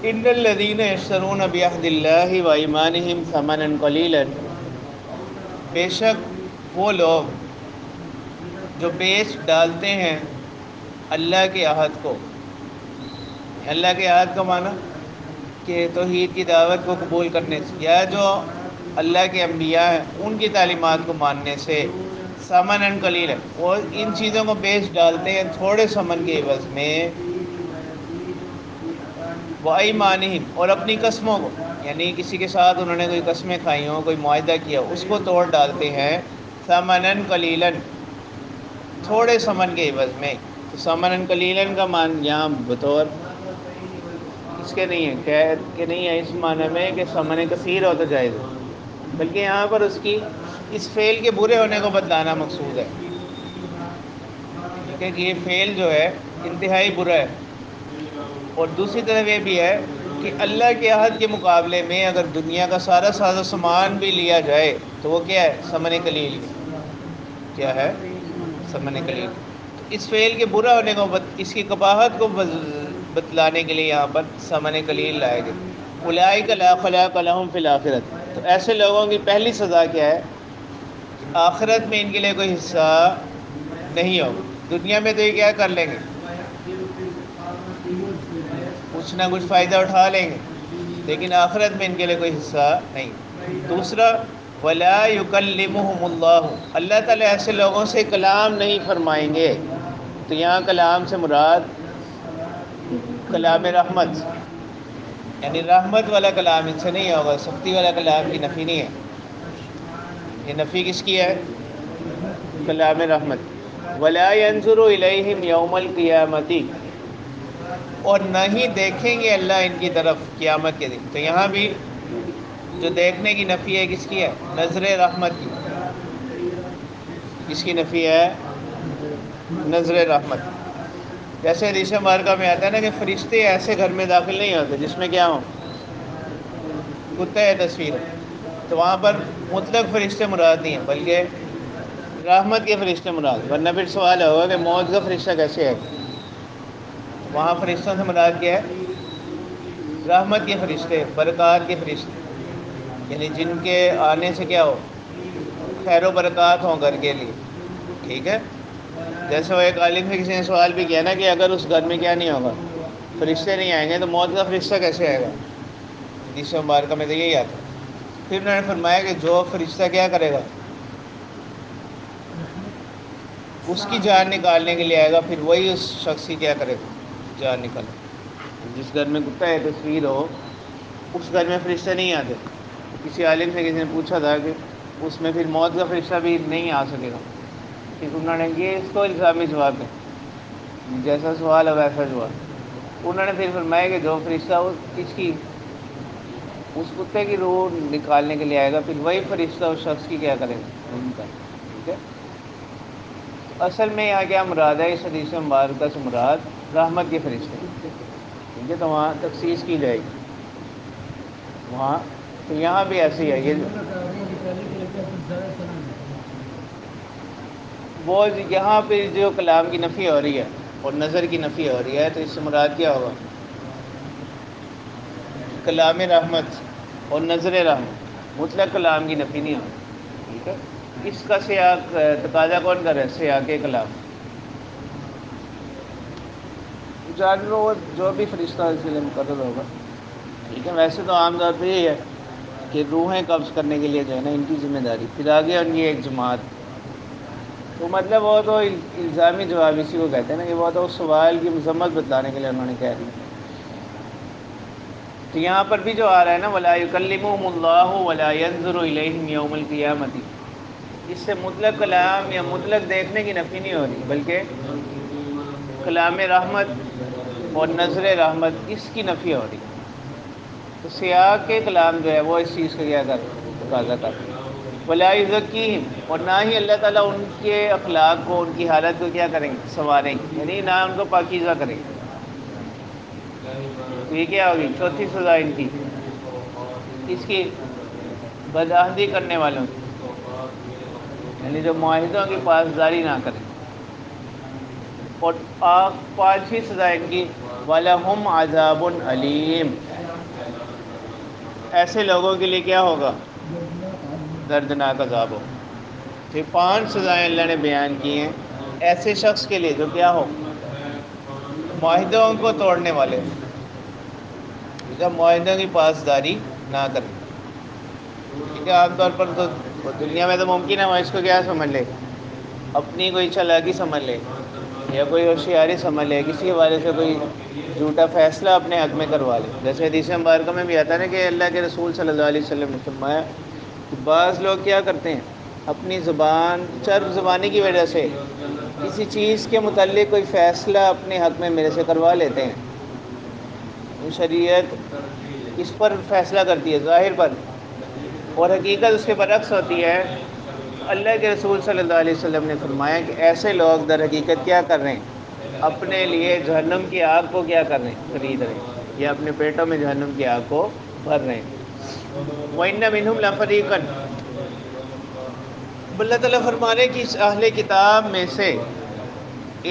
ان الذین یشترون بعہد اللہ وایمانہم ثمنا قلیلا، بے شک وہ لوگ جو بیچ ڈالتے ہیں اللہ کے عہد کو. اللہ کے عہد کا معنی کہ توحید کی دعوت کو قبول کرنے سے، یا جو اللہ کے انبیاء ہیں ان کی تعلیمات کو ماننے سے. ثمنا قلیلا، وہ ان چیزوں کو بیچ ڈالتے ہیں تھوڑے ثمن کے عوض میں. وایمانہم، اور اپنی قسموں کو، یعنی کسی کے ساتھ انہوں نے کوئی قسمیں کھائی ہوں، کوئی معاہدہ کیا، اس کو توڑ ڈالتے ہیں. ثمنا قلیلا، تھوڑے ثمن کے عوض میں. تو ثمنا قلیلا کا معنی یہاں بطور اس کے نہیں ہے، قید کے نہیں ہے اس معنی میں کہ ثمن کثیر ہو تو جائز ہو، بلکہ یہاں پر اس فعل کے برے ہونے کو بتلانا مقصود ہے. ٹھیک ہے کہ یہ فعل جو ہے انتہائی برا ہے. اور دوسری طرف یہ بھی ہے کہ اللہ کے عہد کے مقابلے میں اگر دنیا کا سارا ساز و سامان بھی لیا جائے تو وہ کیا ہے؟ ثمن قلیل. کیا ہے؟ ثمن قلیل. اس فعل کے برا ہونے کو اس کی قباحت کو بتلانے کے لیے یہاں پر ثمن قلیل لائے گئے. اولئک لا خلاق لهم فی الآخرۃ، تو ایسے لوگوں کی پہلی سزا کیا ہے؟ آخرت میں ان کے لیے کوئی حصہ نہیں ہوگا. دنیا میں تو یہ کیا کر لیں گے؟ کچھ نہ کچھ فائدہ اٹھا لیں گے، لیکن آخرت میں ان کے لیے کوئی حصہ نہیں. دوسرا، ولا یکلمہم اللہ، اللہ تعالیٰ ایسے لوگوں سے کلام نہیں فرمائیں گے. تو یہاں کلام سے مراد کلام رحمت، یعنی رحمت والا کلام ان سے نہیں ہوگا. سختی والا کلام کی نفی نہیں ہے، یہ نفی کس کی ہے؟ کلام رحمت. ولا ينظر الیہم یوم القیامۃ، اور نہ ہی دیکھیں گے اللہ ان کی طرف قیامت کے دن. تو یہاں بھی جو دیکھنے کی نفی ہے کس کی ہے؟ نظر رحمت کی. کس کی نفی ہے؟ نظر رحمت. جیسے حدیث مبارکہ میں آتا ہے نا کہ فرشتے ایسے گھر میں داخل نہیں ہوتے جس میں کیا ہوں؟ کتے ہے تصویر. تو وہاں پر مطلق فرشتے مراد نہیں ہیں بلکہ رحمت کے فرشتے مراد. ورنہ پھر سوال ہوگا کہ موت کا فرشتہ کیسے ہے؟ وہاں فرشتوں سے مراد کیا ہے؟ رحمت کے فرشتے، برکات کے فرشتے، یعنی جن کے آنے سے کیا ہو؟ خیر و برکات ہوں گھر کے لیے. ٹھیک ہے. جیسے وہ ایک عالم سے کسی نے سوال بھی کیا نا کہ اگر اس گھر میں کیا نہیں ہوگا؟ فرشتے نہیں آئیں گے تو موت کا فرشتہ کیسے آئے گا؟ حدیث مبارکہ میں تو یہی آتا ہے. پھر انہوں نے فرمایا کہ جو فرشتہ کیا کرے گا؟ اس کی جان نکالنے کے لیے آئے گا، پھر وہی اس شخص کی کیا کرے گا؟ جان نکالے. جس گھر میں کتا ہے تصویر ہو اس گھر میں فرشتے نہیں آتے. کسی عالم سے کسی نے پوچھا تھا کہ اس میں پھر موت کا فرشتہ بھی نہیں آ سکے گا. پھر انہوں نے یہ اس کو الزامی جواب ہے، جیسا سوال ہے ویسا جواب. انہوں نے پھر فرمایا کہ جو فرشتہ اس کتے کی روح نکالنے کے لیے آئے گا، پھر وہی فرشتہ اس شخص کی کیا کرے گا؟ ان کا. ٹھیک ہے. اصل میں یہاں کیا مراد ہے؟ اس حدیث مبارکہ سے مراد رحمت کے فرشتے. ٹھیک ہے. تو وہاں تخصیص کی جائے گی وہاں. تو یہاں بھی ایسی ہے. وہ یہاں پہ جو کلام کی نفی ہو رہی ہے اور نظر کی نفی ہو رہی ہے، تو اس سے مراد کیا ہوگا؟ کلام رحمت اور نظر رحمت. مطلق کلام کی نفی نہیں ہوگی. ٹھیک ہے. اس کا سیاق تقاضا کون کرے؟ سیاق کلام. جان لو جو بھی فرشتہ اس کے لیے مقرر ہوگا. ٹھیک ہے. ویسے تو عام طور پہ یہی ہے کہ روحیں قبض کرنے کے لیے جو ہے نا ان کی ذمہ داری، پھر آگے ان کی ایک جماعت. تو مطلب وہ تو الزامی جواب اسی کو کہتے ہیں نا کہ وہ تو اس سوال کی مذمت بتلانے کے لیے انہوں نے کہہ دیا. تو یہاں پر بھی جو آ رہا ہے نا وَلَا يُكَلِّمُهُمُ اللَّهُ وَلَا يَنظُرُ إِلَيْهِمْ يَوْمَ الْقِيَامَةِ، اس سے مطلق کلام یا مطلق دیکھنے کی نفی نہیں ہو رہی بلکہ کلام رحمت اور نظر رحمت اس کی نفی ہو رہی. تو سیاق کے کلام جو ہے وہ اس چیز کا کیا تقاضا کرتا ہے. وَلَا يُزَكِّيهِمْ، اور نہ ہی اللہ تعالیٰ ان کے اخلاق کو، ان کی حالت کو کیا کریں گے؟ سنواریں گے، یعنی نہ ان کو پاکیزہ کریں گے. تو یہ کیا ہوگی؟ چوتھی سزا ان کی، اس کی بدعہدی کرنے والوں کی، یعنی جو معاہدوں کی پاسداری نہ کریں. اور پانچویں سزا ان کی وَلَهُمْ عَذَابٌ عَلِيمٌ، ایسے لوگوں کے لیے کیا ہوگا؟ دردناک عذاب ہو. یہ 5 سزائیں اللہ نے بیان کی ہیں ایسے شخص کے لیے جو کیا ہو؟ معاہدوں کو توڑنے والے، جب معاہدوں کی پاسداری نہ کریں. کیونکہ عام طور پر تو دنیا میں تو ممکن ہے وہ اس کو کیا سمجھ لے، اپنی کوئی چالاکی سمجھ لے یا کوئی ہوشیاری سمجھ لے، کسی کے بارے سے کوئی جھوٹا فیصلہ اپنے حق میں کروا لے. جیسے حدیث مبارکہ میں بھی آتا ہے نا کہ اللہ کے رسول صلی اللہ علیہ وسلم نے فرمایا کہ بعض لوگ کیا کرتے ہیں، اپنی زبان، چرب زبانی کی وجہ سے کسی چیز کے متعلق کوئی فیصلہ اپنے حق میں میرے سے کروا لیتے ہیں. شریعت اس پر فیصلہ کرتی ہے ظاہر پر، اور حقیقت اس کے برعکس ہوتی ہے. اللہ کے رسول صلی اللہ علیہ وسلم نے فرمایا کہ ایسے لوگ در حقیقت کیا کر رہے ہیں، اپنے لیے جہنم کی آگ کو کیا کر رہے ہیں، خرید رہے ہیں، یا اپنے پیٹوں میں جہنم کی آگ کو بھر رہے ہیں. وَإِنَّ مِنْهُمْ لَفَرِيقًا، اللہ تعالیٰ فرما رہے کہ اس اہل کتاب میں سے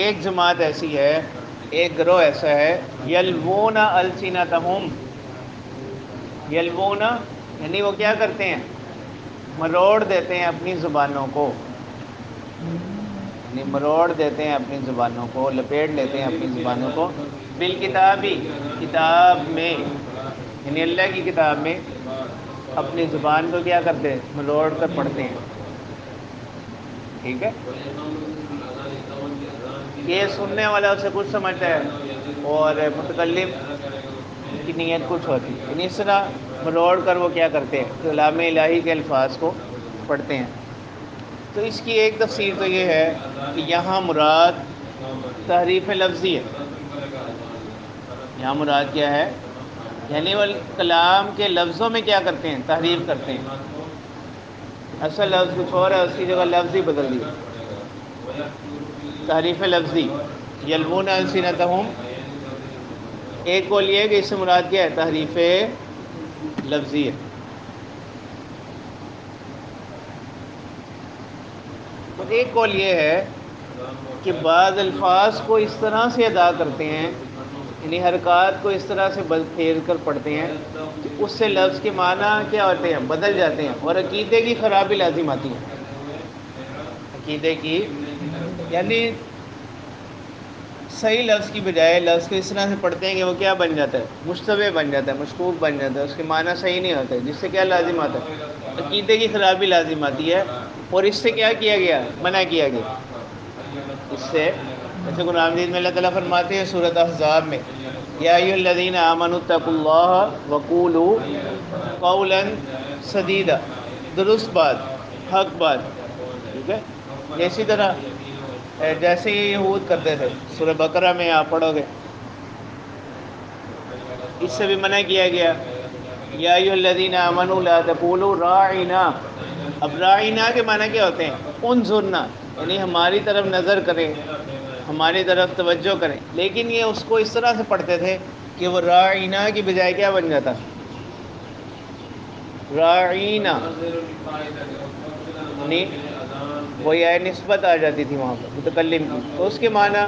ایک جماعت ایسی ہے، ایک گروہ ایسا ہے، یلوون السنتہم، یلوون یعنی وہ کیا کرتے ہیں، مروڑ دیتے ہیں اپنی زبانوں کو، یعنی مروڑ دیتے ہیں اپنی زبانوں کو، لپیٹ لیتے ہیں اپنی زبانوں کو، بالکتابی، کتاب میں، یعنی اللہ کی کتاب میں اپنی زبان کو کیا کرتے ہیں، مروڑ کر پڑھتے ہیں. ٹھیک ہے، یہ سننے والا اسے کچھ سمجھتا ہے اور متکلم کی نیت کچھ ہوتی ہے. یعنی اس طرح مروڑ کر وہ کیا کرتے ہیں، کلام الہی کے الفاظ کو پڑھتے ہیں. تو اس کی ایک تفسیر تو یہ ہے کہ یہاں مراد تحریف لفظی ہے. یہاں مراد کیا ہے، یعنی وہ کلام کے لفظوں میں کیا کرتے ہیں، تحریف کرتے ہیں. اصل لفظ کچھ اور ہے، اس کی جگہ لفظ ہی بدل دی، تحریف لفظی. یلوون السنتہم، ایک قول یہ ہے کہ اس سے مراد کیا ہے، تحریف لفظی ہے. اور ایک قول یہ ہے کہ بعض الفاظ کو اس طرح سے ادا کرتے ہیں، یعنی حرکات کو اس طرح سے پھیر کر پڑھتے ہیں کہ اس سے لفظ کے معنی کیا ہوتے ہیں، بدل جاتے ہیں، اور عقیدے کی خرابی لازم آتی ہے. عقیدے کی، یعنی صحیح لفظ کی بجائے لفظ کو اس طرح سے پڑھتے ہیں کہ وہ کیا بن جاتا ہے، مشتبہ بن جاتا ہے، مشکوک بن جاتا ہے، اس کے معنی صحیح نہیں ہوتے، جس سے کیا لازم آتا ہے، عقیدے کی خرابی لازم آتی ہے. اور اس سے کیا کیا گیا، منع کیا گیا. اس سے جیسے قرآن مجید میں اللہ تعالیٰ فرماتے ہیں سورۃ احزاب میں، یا ایھا الذین آمنوا اتقوا اللہ وقولوا قولا سدیدا، درست بات، حق بات. ٹھیک ہے، اسی طرح جیسے یہ یہود کرتے تھے، سورہ بقرہ میں آپ پڑھو گے، اس سے بھی منع کیا گیا. یا ایھا الذین آمنوا لا تقولوا راعنا. اب راعنا کے معنی کیا ہوتے ہیں، انظرنا، یعنی ہماری طرف نظر کریں، ہماری طرف توجہ کریں. لیکن یہ اس کو اس طرح سے پڑھتے تھے کہ وہ راعنا کی بجائے کیا بن جاتا، راعینا، یعنی وہ یہ نسبت آ جاتی تھی وہاں پر متکلم کی، تو اس کے معنی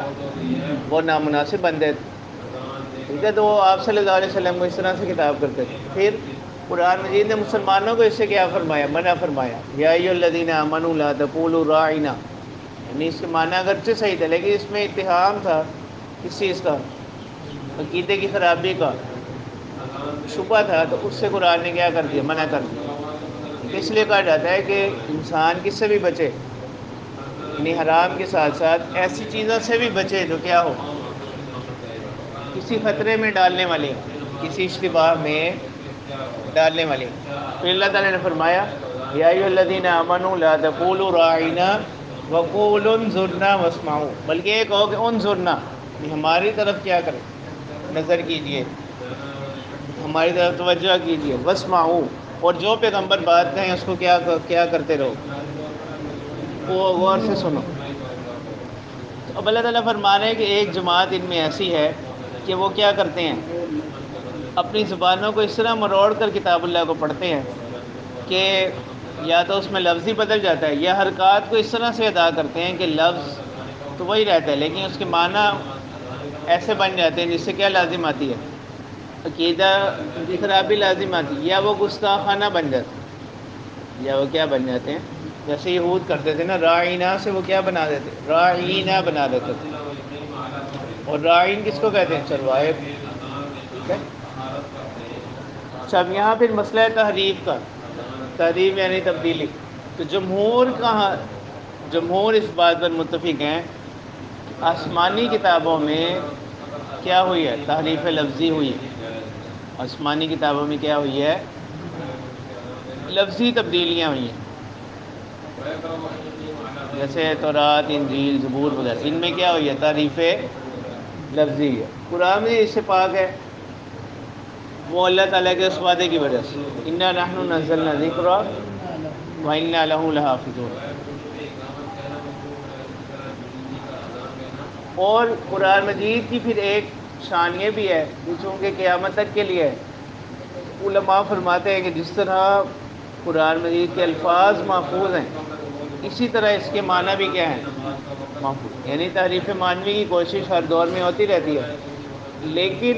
وہ نامناسب بنتے تھے. ٹھیک ہے، تو وہ آپ صلی اللہ علیہ وسلم کو اس طرح سے خطاب کرتے تھے. پھر قرآن مجید نے مسلمانوں کو اس سے کیا فرمایا، منع فرمایا، یا ایھا الذین آمنوا لا تقولوا راعنا. یعنی اس کے معنی اگرچہ صحیح تھا، لیکن اس میں اتہام تھا کس چیز کا، عقیدے کی خرابی کا شبہ تھا، تو اس سے قرآن نے کیا کر دیا، منع کر دیا. اس لیے کہا جاتا ہے کہ انسان کس سے بھی بچے، یعنی حرام کے ساتھ ساتھ ایسی چیزوں سے بھی بچے جو کیا ہو، کسی خطرے میں ڈالنے والی، کسی اشتباہ میں ڈالنے والی. پھر اللہ تعالیٰ نے فرمایا یا ایھا الذین آمنوا لا تقولوا راعنا وقولوا انظرنا واسمعوا، بلکہ ایک ہو کہ انظرنا، ہماری طرف کیا کریں، نظر کیجئے، ہماری طرف توجہ کیجئے، واسمعوا، اور جو پیغمبر بات کہیں اس کو کیا کرتے رہو، وہ غور سے سنو. اب اللہ تعالیٰ فرما رہے ہیں کہ ایک جماعت ان میں ایسی ہے کہ وہ کیا کرتے ہیں، اپنی زبانوں کو اس طرح مروڑ کر کتاب اللہ کو پڑھتے ہیں کہ یا تو اس میں لفظ ہی بدل جاتا ہے، یا حرکات کو اس طرح سے ادا کرتے ہیں کہ لفظ تو وہی رہتا ہے لیکن اس کے معنی ایسے بن جاتے ہیں جس سے کیا لازم آتی ہے، عقیدہ کی خرابی لازم آتی ہے، یا وہ گستاخانہ بن جاتے ہیں، یا وہ کیا بن جاتے ہیں، جیسے یہود کرتے تھے نا، راعینہ سے وہ کیا بنا دیتے، راعینہ بنا دیتے تھے، اور راعین کس کو کہتے ہیں، چروائے، ٹھیک ہے۔ اچھا، اب یہاں پھر مسئلہ ہے تحریف کا، تحریف یعنی تبدیلی۔ تو جمہور اس بات پر متفق ہیں کہ آسمانی کتابوں میں کیا ہوئی ہے، تحریف لفظی ہوئی ہے، آسمانی کتابوں میں کیا ہوئی ہے، لفظی تبدیلیاں ہوئی ہیں، جیسے تورات، انجیل، زبور وغیرہ، ان میں کیا ہوئی ہے، تحریف لفظی ہے۔ قرآن میں اس سے پاک ہے، وہ اللہ تعالیٰ کے اس وعدے کی وجہ سے، انا نحن نزلنا ذکر وانا لہ لحافظون۔ اور قرآن مجید کی پھر ایک شان یہ بھی ہے کہ چونکہ قیامت تک کے لیے علماء فرماتے ہیں کہ جس طرح قرآن مجید کے الفاظ محفوظ ہیں، اسی طرح اس کے معنی بھی کیا ہیں، محفوظ، یعنی تحریف معنوی کی کوشش ہر دور میں ہوتی رہتی ہے، لیکن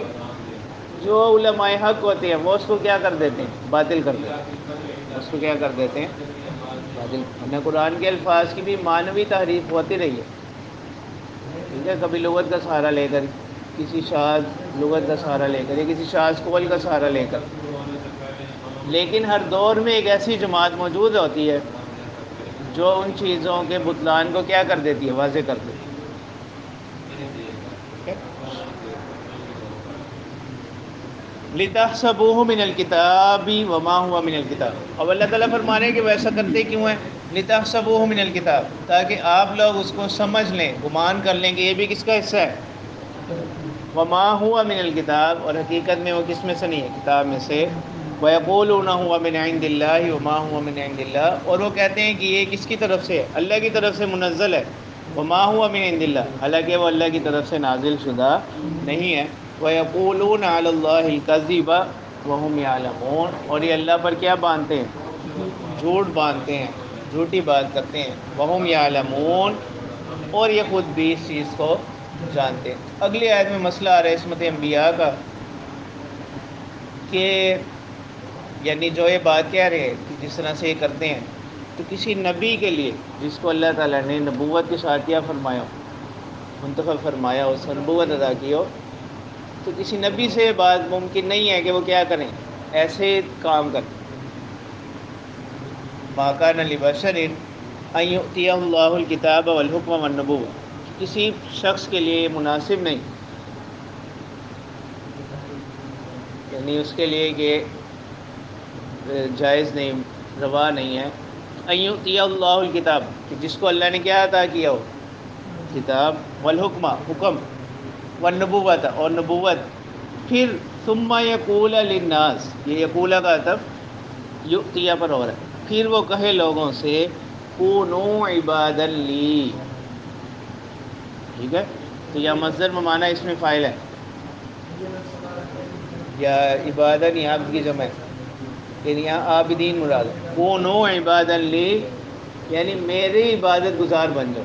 جو علماء حق ہوتے ہیں وہ اس کو کیا کر دیتے ہیں، باطل کر دیتے ہیں، اس کو کیا کر دیتے ہیں، باطل۔ ورنہ قرآن کے الفاظ کی بھی معنوی تحریف ہوتی رہی ہے، ٹھیک ہے، کبھی لغت کا سہارا لے کر، کسی شاذ لغت کا سہارا لے کر، یا کسی شاذ قول کا سہارا لے کر، لیکن ہر دور میں ایک ایسی جماعت موجود ہوتی ہے جو ان چیزوں کے بطلان کو کیا کر دیتی ہے، واضح کر دیتی ہے۔ لِتَحْسَبُوهُ مِنَ الْكِتَابِ وَمَا هُوَ مِنَ الْكِتَابِ، اب اللہ تعالیٰ فرمانے کہ وہ ایسا کرتے کیوں ہیں، لِتَحْسَبُوهُ مِنَ الْكِتَابِ، تاکہ آپ لوگ اس کو سمجھ لیں، گمان کر لیں کہ یہ بھی کس کا حصہ ہے، وَمَا هُوَ مِنَ الْكِتَابِ، اور حقیقت میں وہ کس میں سے نہیں ہے، کتاب میں سے، وَيَقُولُونَ هُوَ مِنْ عِنْدِ اللَّهِ وَمَا هُوَ مِنْ عِنْدِ اللَّهِ، اور وہ کہتے ہیں کہ یہ کس کی طرف سے ہے، اللہ کی طرف سے منزل ہے، وَمَا هُوَ مِنْ عِنْدِ اللَّهِ، حالانکہ وہ اللہ کی طرف سے نازل شدہ نہیں ہے، وَيَقُولُونَ عَلَى اللَّهِ الْكَذِبَ وَهُمْ يَعْلَمُونَ، اور یہ اللہ پر کیا باندھتے ہیں، جھوٹ باندھتے ہیں، جھوٹی بات کرتے ہیں، وَهُمْ يَعْلَمُونَ، اور یہ خود بھی اس چیز کو جانتے ہیں۔ اگلی آیت میں مسئلہ آ رہا ہے عصمت انبیاء کا، کہ یعنی جو یہ بات کہہ رہے ہیں کہ جس طرح سے یہ کرتے ہیں، تو کسی نبی کے لیے جس کو اللہ تعالیٰ نے نبوت کے ساتھ کیا فرمایا ہو، منتخب فرمایا ہو، اس کو نبوت ادا کی ہو، تو کسی نبی سے یہ بات ممکن نہیں ہے کہ وہ کیا کریں، ایسے کام کریں۔ مَا كَانَ لِبَشَرٍ أَن يُؤْتِيَهُ اللَّهُ الْكِتَابَ وَالْحُكْمَ وَالنُّبُوَّةَ، کسی شخص کے لیے یہ مناسب نہیں، یعنی اس کے لیے کہ جائز نہیں، روا نہیں ہے، ان یؤتی اللہ الکتاب، کہ جس کو اللہ نے کیا عطا کیا ہو، کتاب، والحکمہ، حکم، والنبوت، اور نبوت، پھر ثم یقول للناس، یہ یقولہ کا عطف یؤتیہ پر ہو رہا ہے، پھر وہ کہے لوگوں سے کونوا عبادا لی، ٹھیک ہے، تو یا مصدر میں معنی اس میں فاعل ہے، یا عبادت یا عبد کی جمع ہے، یعنی یہاں عابدین مراد ہے، کونوا عبادا لی، یعنی میری عبادت گزار بن جاؤ،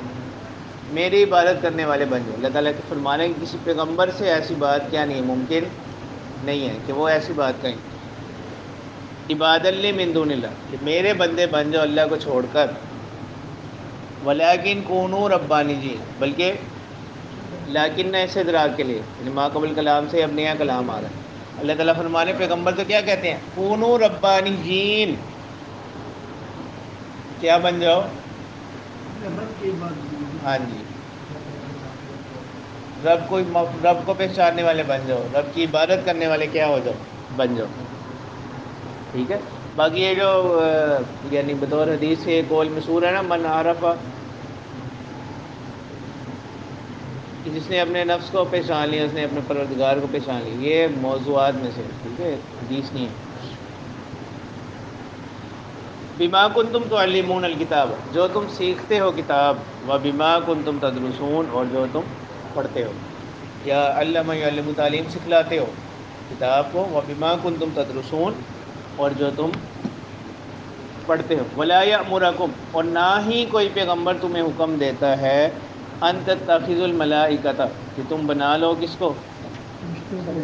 میری عبادت کرنے والے بن جاؤ۔ اللہ تعالیٰ کے فرمانے کہ کسی پیغمبر سے ایسی بات کیا نہیں، ممکن نہیں ہے کہ وہ ایسی بات کہیں، عبادت لی من دون اللہ، کہ میرے بندے بن جاؤ اللہ کو چھوڑ کر، ولیکن کونوا ربانیین، بلکہ لیکن نہ اسے ادراک کے لیے، یعنی ما قبل کلام سے اب نیا کلام آ رہا ہے۔ اللہ تعالیٰ فرمانے پیغمبر تو کیا کہتے ہیں، کونوا ربانیین، کیا بن جاؤ، ہاں جی، رب کو پہچاننے والے بن جاؤ، رب کی عبادت کرنے والے کیا ہو جاؤ، بن جاؤ، ٹھیک ہے۔ باقی یہ جو یعنی بطور حدیث سے قول مشہور ہے نا، من عرف، کہ جس نے اپنے نفس کو پہچان لیا، اس نے اپنے پروردگار کو پہچان لیا، یہ موضوعات میں سے، ٹھیک ہے، حدیث نہیں ہے۔ بما کنتم تعلمون الکتاب، جو تم سیکھتے ہو کتاب، و بما کنتم تدرسون، اور جو تم پڑھتے ہو، یا علم یعلم، تعلیم سکھلاتے ہو کتاب کو، و بما کنتم تدرسون، اور جو تم پڑھتے ہو، ولا یأمرکم، اور نہ ہی کوئی پیغمبر تمہیں حکم دیتا ہے، ان تتخذوا الملائکۃ، کہ تم بنا لو کس کو،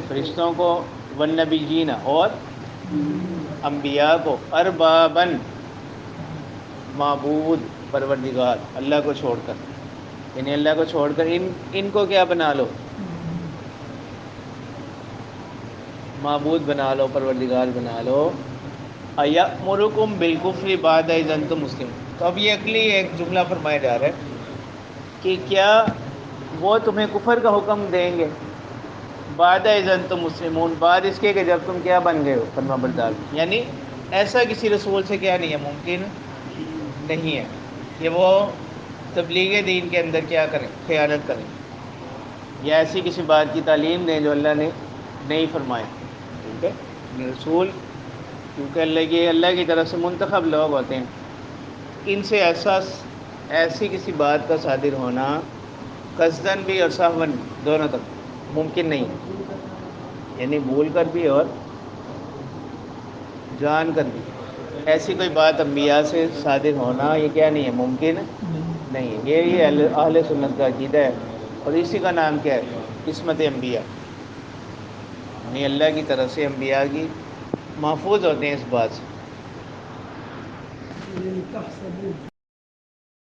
فرشتوں کو، والنبیین اور انبیاء کو اربابن معبود پروردگار اللہ کو چھوڑ کر، یعنی اللہ کو چھوڑ کر ان کو کیا بنا لو، معبود بنا لو، پروردگار بنا لو. ایامرکم بالکفر بعد اذ انتم مسلم. تو اب یہ اگلی ایک جملہ فرمایا جا رہا ہے کہ کیا وہ تمہیں کفر کا حکم دیں گے بعد اذ انتم مسلمون، بعد اس کے کہ جب تم کیا بن گئے ہو فرما بردار. یعنی ایسا کسی رسول سے کیا نہیں ہے، ممکن نہیں ہے کہ وہ تبلیغ دین کے اندر کیا کریں، خیانت کریں یا ایسی کسی بات کی تعلیم دیں جو اللہ نے نہیں فرمایا. ٹھیک ہے، رسول کیونکہ اللہ کی طرف سے منتخب لوگ ہوتے ہیں، ان سے ایسی کسی بات کا صادر ہونا قصدن بھی اور سہون دونوں تک ممکن نہیں ہے، یعنی بھول کر بھی اور جان کر بھی ایسی کوئی بات انبیاء سے صادر ہونا یہ کیا نہیں ہے، ممکن نہیں ہے. یہ اہل سنت کا عقیدہ ہے، اور اسی کا نام کیا ہے، قسمت انبیاء. یعنی اللہ کی طرف سے انبیاء کی محفوظ ہوتے ہیں اس بات سے.